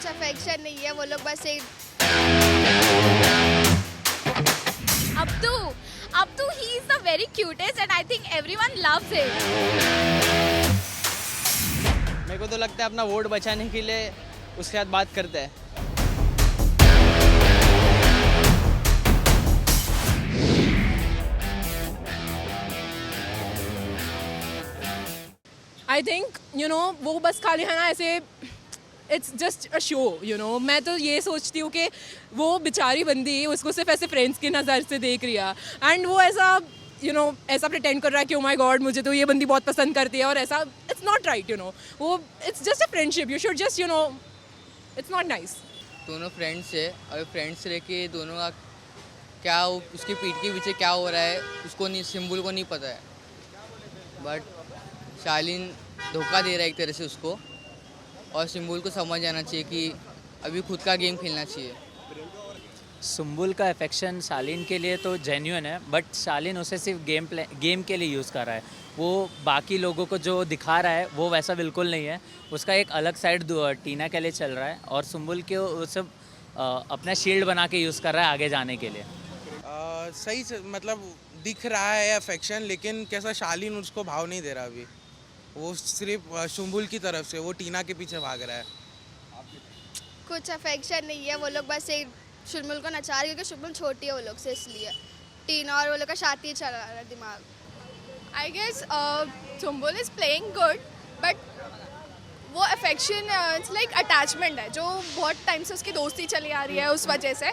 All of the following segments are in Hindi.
अफेक्शन नहीं है, वो लोग बस एक Up to he is the very cutest and I think everyone loves him. मेरे को तो लगता है अपना वोट बचाने के लिए उसके साथ बात करते हैं। आई थिंक वो बस खाली है ना ऐसे इट्स जस्ट अ शो मैं तो ये सोचती हूँ कि वो बेचारी बंदी उसको सिर्फ ऐसे फ्रेंड्स की नज़र से देख रही है एंड वो ऐसा ऐसा प्रिटेंड कर रहा है कि ओ माय गॉड मुझे तो ये बंदी बहुत पसंद करती है और ऐसा इट्स नॉट राइट वो it's just a friendship you should just it's not nice. दोनों फ्रेंड्स है और फ्रेंड्स रह के दोनों का क्या उसकी पीठ के पीछे क्या हो रहा है उसको नहीं, सिंबल को नहीं पता है, बट शालीन धोखा दे रहा है एक तरह से उसको और सिंबल को समझ आना चाहिए कि अभी खुद का गेम खेलना चाहिए। सुम्बुल का अफेक्शन शालीन के लिए तो जेन्युइन है, बट शालीन उसे सिर्फ गेम के लिए यूज़ कर रहा है। वो बाकी लोगों को जो दिखा रहा है वो वैसा बिल्कुल नहीं है। उसका एक अलग साइड टीना के लिए चल रहा है और सुम्बुल के वो सब अपना शील्ड बना के यूज़ कर रहा है आगे जाने के लिए। सही से मतलब दिख रहा है अफेक्शन, लेकिन कैसा शालीन उसको भाव नहीं दे रहा अभी। वो सिर्फ सुम्बुल की तरफ से वो टीना के पीछे भाग रहा है। कुछ अफेक्शन नहीं है, वो लोग बस एक शुम्बुल को नचा रहे हैं क्योंकि शुम्बुल छोटी है वो लोग से, इसलिए टीना और वो लोग का शादी चल रहा है दिमाग। I guess Sumbul is playing good, but वो अफेक्शन इट्स लाइक अटैचमेंट है जो बहुत टाइम से उसकी दोस्ती चली आ रही है उस वजह से,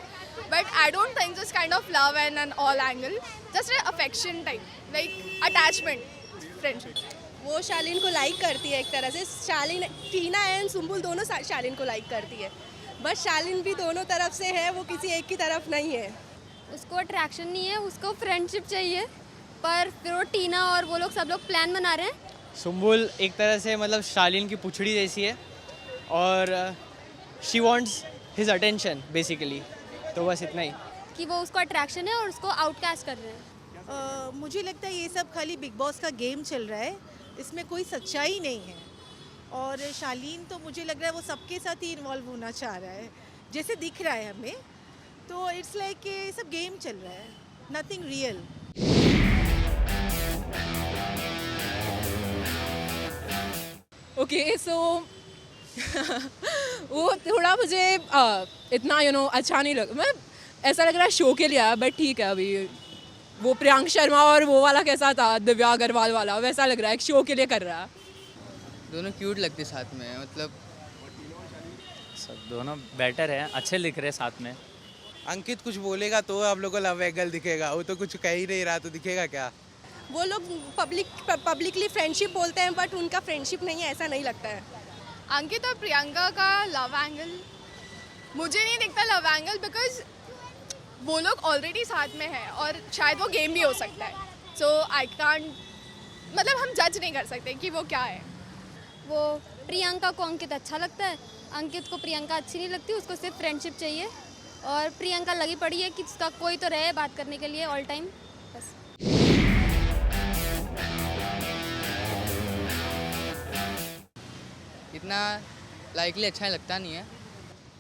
but I don't think this kind of love and an all angle, just affection type like attachment friendship. वो शालीन को लाइक करती है एक तरह से। शालीन, टीना एंड सुम्बुल दोनों शालीन को लाइक करती है, बस शालीन भी दोनों तरफ से है, वो किसी एक की तरफ नहीं है। उसको अट्रैक्शन नहीं है, उसको फ्रेंडशिप चाहिए, पर फिर वो टीना और वो लोग सब लोग प्लान बना रहे हैं। सुम्बुल एक तरह से मतलब शालीन की पुछड़ी जैसी है और she wants his attention basically, तो बस इतना ही कि वो उसको अट्रैक्शन है और उसको आउटकास्ट कर रहे हैं। मुझे लगता है ये सब खाली बिग बॉस का गेम चल रहा है, इसमें कोई सच्चाई नहीं है। और शालीन तो मुझे लग रहा है वो सबके साथ ही इन्वॉल्व होना चाह रहा है जैसे दिख रहा है हमें, तो इट्स लाइक ये सब गेम चल रहा है, नथिंग रियल। ओके सो वो थोड़ा मुझे इतना अच्छा नहीं लग, मैं ऐसा लग रहा है शो के लिए आया, बट ठीक है। अभी वो प्रियांक शर्मा और वो वाला कैसा था, दिव्या अग्रवाल वाला, वैसा लग रहा है शो के लिए कर रहा है। दोनों क्यूट लगते साथ में, मतलब सब दोनों बेटर हैं, अच्छे लिख रहे साथ में। अंकित कुछ बोलेगा तो आप लोगों को लव एंगल दिखेगा, वो तो कुछ कह ही नहीं रहा तो दिखेगा क्या। वो लोग पब्लिकली फ्रेंडशिप बोलते हैं, बट उनका फ्रेंडशिप नहीं है, ऐसा नहीं लगता है। अंकित और प्रियंका का लव एंगल मुझे नहीं दिखता लव एंगल, बिकॉज वो लोग ऑलरेडी साथ में है और शायद वो गेम भी हो सकता है, सो आई कांट, मतलब हम जज नहीं कर सकते कि वो क्या है। वो प्रियंका को अंकित अच्छा लगता है, अंकित को प्रियंका अच्छी नहीं लगती, उसको सिर्फ फ्रेंडशिप चाहिए और प्रियंका लगी पड़ी है कि उसका कोई तो रहे बात करने के लिए ऑल टाइम, बस। इतना लाइकली अच्छा लगता नहीं है।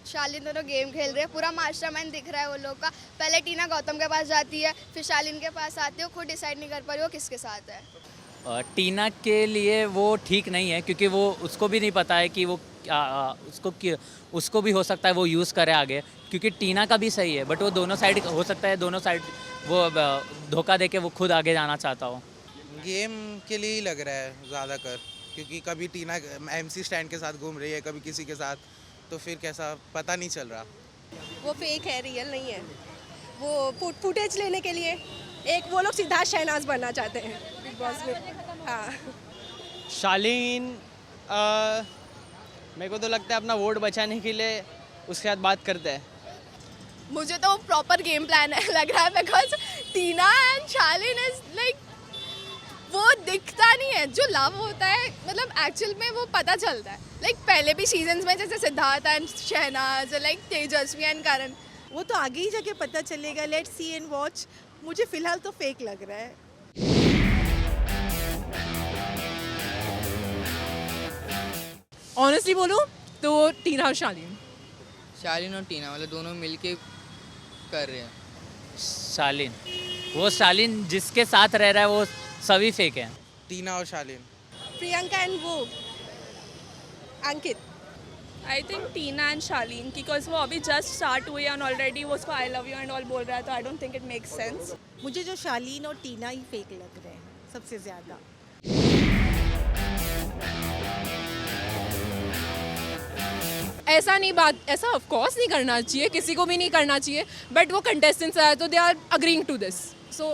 शालीन दोनों गेम खेल रहे हैं, पूरा मास्टरमाइंड दिख रहा है वो लोग का। पहले टीना गौतम के पास जाती है, फिर शालीन के पास आती है, वो खुद डिसाइड नहीं कर पा रही वो किसके साथ है। टीना के लिए वो ठीक नहीं है क्योंकि वो उसको भी नहीं पता है कि वो उसको भी हो सकता है वो यूज़ करे आगे, क्योंकि टीना का भी सही है, बट वो दोनों साइड हो सकता है, दोनों साइड वो धोखा दे के वो खुद आगे जाना चाहता हो। गेम के लिए ही लग रहा है ज़्यादा कर, क्योंकि कभी टीना MC स्टैंड के साथ घूम रही है, कभी किसी के साथ, तो फिर कैसा पता नहीं चल रहा। वो फेक है, रियल नहीं है। वो फुटेज लेने के लिए एक वो लोग सिद्धार्थ शहनाज बनना चाहते हैं बिग बॉस में। हाँ, शालीन मेरे को तो लगता है अपना वोट बचाने के लिए उसके साथ बात करते हैं। मुझे तो प्रॉपर गेम प्लान है लग रहा है, because Tina and Shaleen is like, वो दिखता नहीं है जो लव होता है, मतलब एक्चुअल में वो पता चलता है। लाइक पहले भी सीजन्स में जैसे Siddharth and Shehnaaz, like Tejasswi and Karan, वो तो आगे ही जाके पता चलेगा। Let's see and watch. मुझे फिलहाल तो फेक लग रहा है। ऑनेस्टली बोलूँ तो टीना और शालीन। शालीन और टीना मतलब दोनों मिलके कर रहे हैं। शालीन, वो शालीन जिसके साथ रह रहा है वो सभी फेक हैं। टीना और शालीन। प्रियंका एंड वो Ankit. I think Tina and Shalin, because वो अभी जस्ट स्टार्ट हुई एंड ऑलरेडी वो उसको I love you and all बोल रहा है, तो I don't think it makes sense. मुझे जो शालीन और टीना ही फेक लग रहे हैं सबसे ज़्यादा। ऐसा ऑफ कोर्स नहीं करना चाहिए, किसी को भी नहीं करना चाहिए, बट वो कंटेस्टेंट्स आए तो they are agreeing to this. So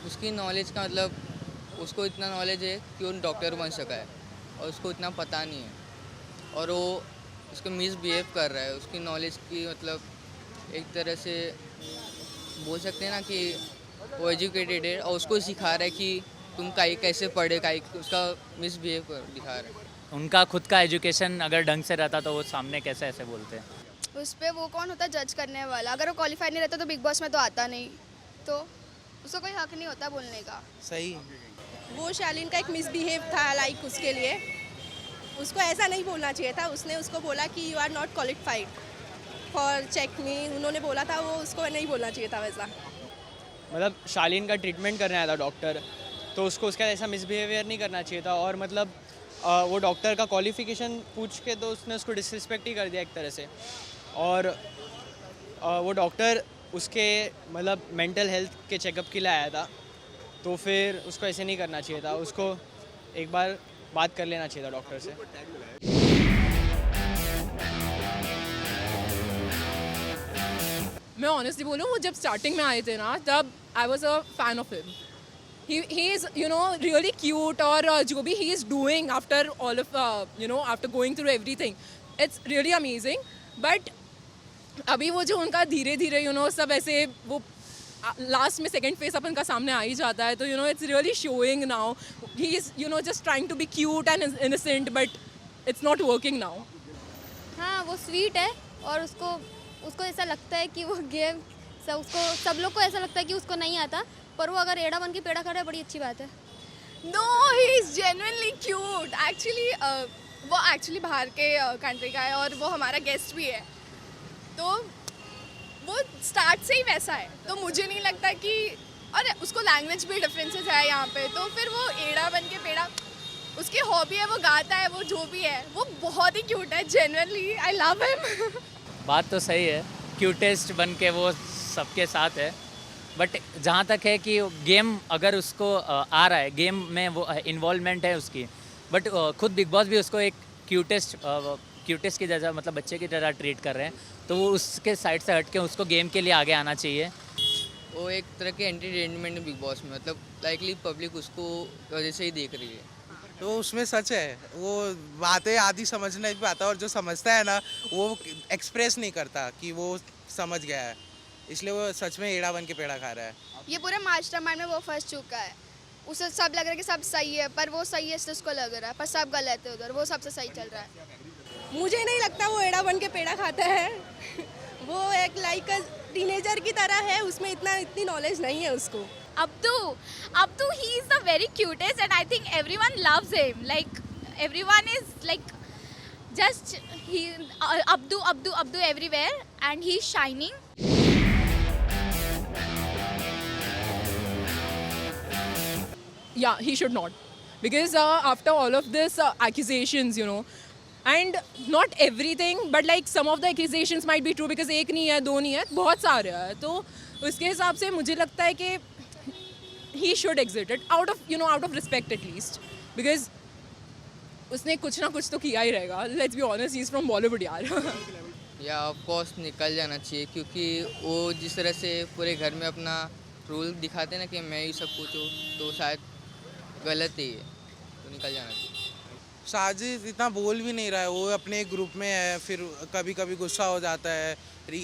उसकी नॉलेज का मतलब उसको इतना नॉलेज है कि वो डॉक्टर बन सका है और उसको इतना पता नहीं है और वो उसको मिसबिहेव कर रहा है। उसकी नॉलेज की मतलब एक तरह से बोल सकते हैं ना कि वो एजुकेटेड है और उसको सिखा रहा है कि तुम काई कैसे पढ़े, काई उसका मिसबिहेव दिखा रहा है। उनका खुद का एजुकेशन अगर ढंग से रहता तो वो सामने कैसे ऐसे बोलते हैं। उस पर वो कौन होता है जज करने वाला? अगर वो क्वालिफाई नहीं रहता तो बिग बॉस में तो आता नहीं, तो उसको कोई हक नहीं होता बोलने का। सही। वो शालीन का एक मिसबिहेव था लाइक उसके लिए, उसको ऐसा नहीं बोलना चाहिए था। उसने उसको बोला कि you are not qualified for check me, उन्होंने बोला था, वो उसको नहीं बोलना चाहिए था वैसा। मतलब शालीन का ट्रीटमेंट करने आया था डॉक्टर, तो उसको उसका ऐसा मिसबिहेवियर नहीं करना चाहिए था। और मतलब वो डॉक्टर का क्वालिफिकेशन पूछ के तो उसने उसको डिसरिस्पेक्ट ही कर दिया एक तरह से। और वो डॉक्टर उसके मतलब मेंटल हेल्थ के चेकअप के लिए आया था, तो फिर उसको ऐसे नहीं करना चाहिए था। उसको एक बार बात कर लेना चाहिए था डॉक्टर से। मैं ऑनेस्टली बोलूँ, वो जब स्टार्टिंग में आए थे ना, तब I was a fan of him. He is, you know, really cute, और जो भी he is doing after all of, you know, after going through everything, it's really amazing. But अभी वो जो उनका धीरे धीरे you know सब ऐसे वो लास्ट में सेकंड फेस अपन का सामने आ ही जाता है, तो you know it's really showing now. He is, you know, just trying to be cute and innocent, but it's not working now. हाँ, वो स्वीट है और उसको ऐसा लगता है कि वो गेम सब लोग को ऐसा लगता है कि उसको नहीं आता, पर वो अगर एड़ा बन के पेड़ा खड़ा है बड़ी अच्छी बात है। No, he is genuinely cute actually. वो एक्चुअली बाहर के कंट्री का है और वो हमारा गेस्ट भी है, तो वो स्टार्ट से ही वैसा है। तो मुझे नहीं लगता कि, और उसको लैंग्वेज भी डिफरेंसेस है यहाँ पे, तो फिर वो एड़ा बन के पेड़ा, उसकी हॉबी है, वो गाता है, वो जो भी है, वो बहुत ही क्यूट है। Genuinely I love him. बात तो सही है, क्यूटेस्ट बन के वो सबके साथ है, बट जहाँ तक है कि गेम अगर उसको आ रहा है, गेम में वो इन्वॉल्वमेंट है उसकी, बट खुद बिग बॉस भी उसको एक क्यूटेस्ट की जगह मतलब बच्चे की तरह ट्रीट कर रहे हैं, तो वो उसके साइड से हट के उसको गेम के लिए आगे आना चाहिए। वो एक तरह के एंटरटेनमेंट बिग बॉस में, मतलब लाइकली पब्लिक उसको वजह से ही देख रही है। तो उसमें सच है, वो बातें आधी समझ नहीं पाता और जो समझता है ना वो एक्सप्रेस नहीं करता कि वो समझ गया है, इसलिए वो सच में एड़ा बन के पेड़ा खा रहा है। ये पूरे मास्टरमाइंड में वो फंस चुका है। उसे सब लग रहा है कि सब सही है, पर वो सही है इसलिए उसको लग रहा है, पर सब गलत है उधर, वो सबसे सही चल रहा है। मुझे नहीं लगता वो एड़ा बन के पेड़ा खाता है। वो एक लाइक टीनेजर की तरह है, उसमें इतनी नॉलेज नहीं है उसको। Abdu, he is the very cutest, and I think everyone loves him. Like everyone is like just Abdu everywhere, and he's shining. Yeah, he should not, because after all of this accusations, you know, and not everything, but like some of the accusations might be true, because एक नहीं है, दो नहीं है, बहुत सारे हैं, तो उसके हिसाब से मुझे लगता है कि he should exit it out of respect at least, because उसने कुछ ना कुछ तो किया ही रहेगा. Let's be honest, he's from Bollywood यार. या ऑफ कोर्स निकल जाना चाहिए, क्योंकि वो जिस तरह से पूरे घर में अपना रूल दिखाते हैं ना कि मैं ही सब कुछ हूँ, तो शायद गलत ही है, तो निकल जाना चाहिए. साजिद इतना बोल भी नहीं रहा है, वो अपने ग्रुप में है, फिर कभी कभी गुस्सा हो जाता है,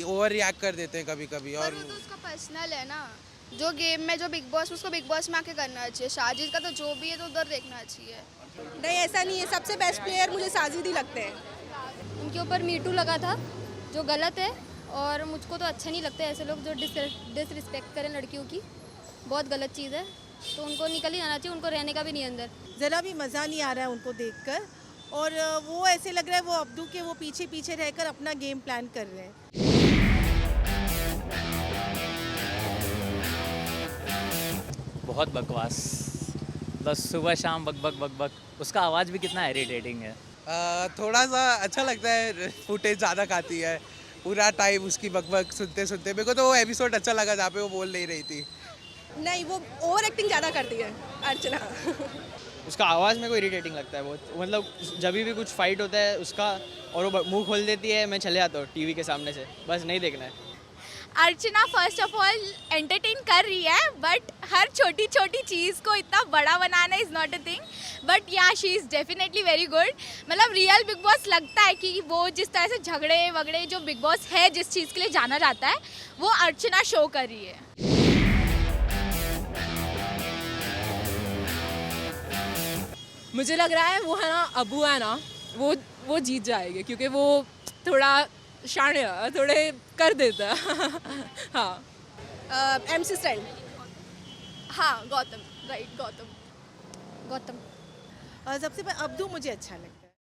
ओवर रिएक्ट कर देते हैं कभी कभी. और वो तो उसका पर्सनल है ना, जो गेम में जो बिग बॉस, उसको बिग बॉस में आके करना चाहिए. साजिद का तो जो भी है तो उधर देखना चाहिए. नहीं, ऐसा नहीं है, सबसे बेस्ट प्लेयर मुझे साजिद ही लगते हैं. उनके ऊपर मीटू लगा था, जो गलत है, और मुझको तो अच्छा नहीं लगता ऐसे लोग जो डिसरिस्पेक्ट करें लड़कियों की. बहुत गलत चीज़ है, तो उनको निकल ही जाना चाहिए, उनको रहने का भी नहीं अंदर. ज़रा भी मज़ा नहीं आ रहा है उनको देखकर, और वो ऐसे लग रहा है वो अब्दू के वो पीछे पीछे रहकर अपना गेम प्लान कर रहे हैं। बहुत बकवास, बस सुबह शाम बक बक बक बक। उसका आवाज़ भी कितना इरिटेटिंग है। थोड़ा सा अच्छा लगता है, फुटेज ज़्यादा खाती है, पूरा टाइम उसकी बकबक सुनते सुनते। मेरे को तो वो एपिसोड अच्छा लगा जहाँ पे वो बोल नहीं रही थी। नहीं, वो ओवर एक्टिंग ज़्यादा करती है अर्चना। उसका आवाज़ मेरे को इरिटेटिंग लगता है बहुत, मतलब जब भी कुछ फाइट होता है उसका और वो मुंह खोल देती है, मैं चले आता हूँ टीवी के सामने से, बस नहीं देखना है। अर्चना फर्स्ट ऑफ ऑल एंटरटेन कर रही है, बट हर छोटी छोटी चीज़ को इतना बड़ा बनाना is not a thing, but yeah she is definitely very good. मतलब रियल बिग बॉस लगता है कि वो जिस तरह से झगड़े वगड़े जो बिग बॉस है, जिस चीज़ के लिए जाना जाता है, वो अर्चना शो कर रही है। मुझे लग रहा है वो है ना, अबू है ना, वो जीत जाएंगे क्योंकि वो थोड़ा शाणे थोड़े कर देता है। हाँ, MC स्टाइल। हाँ, गौतम, राइट, गौतम। गौतम। सबसे पहले अब्दू मुझे अच्छा लगता है।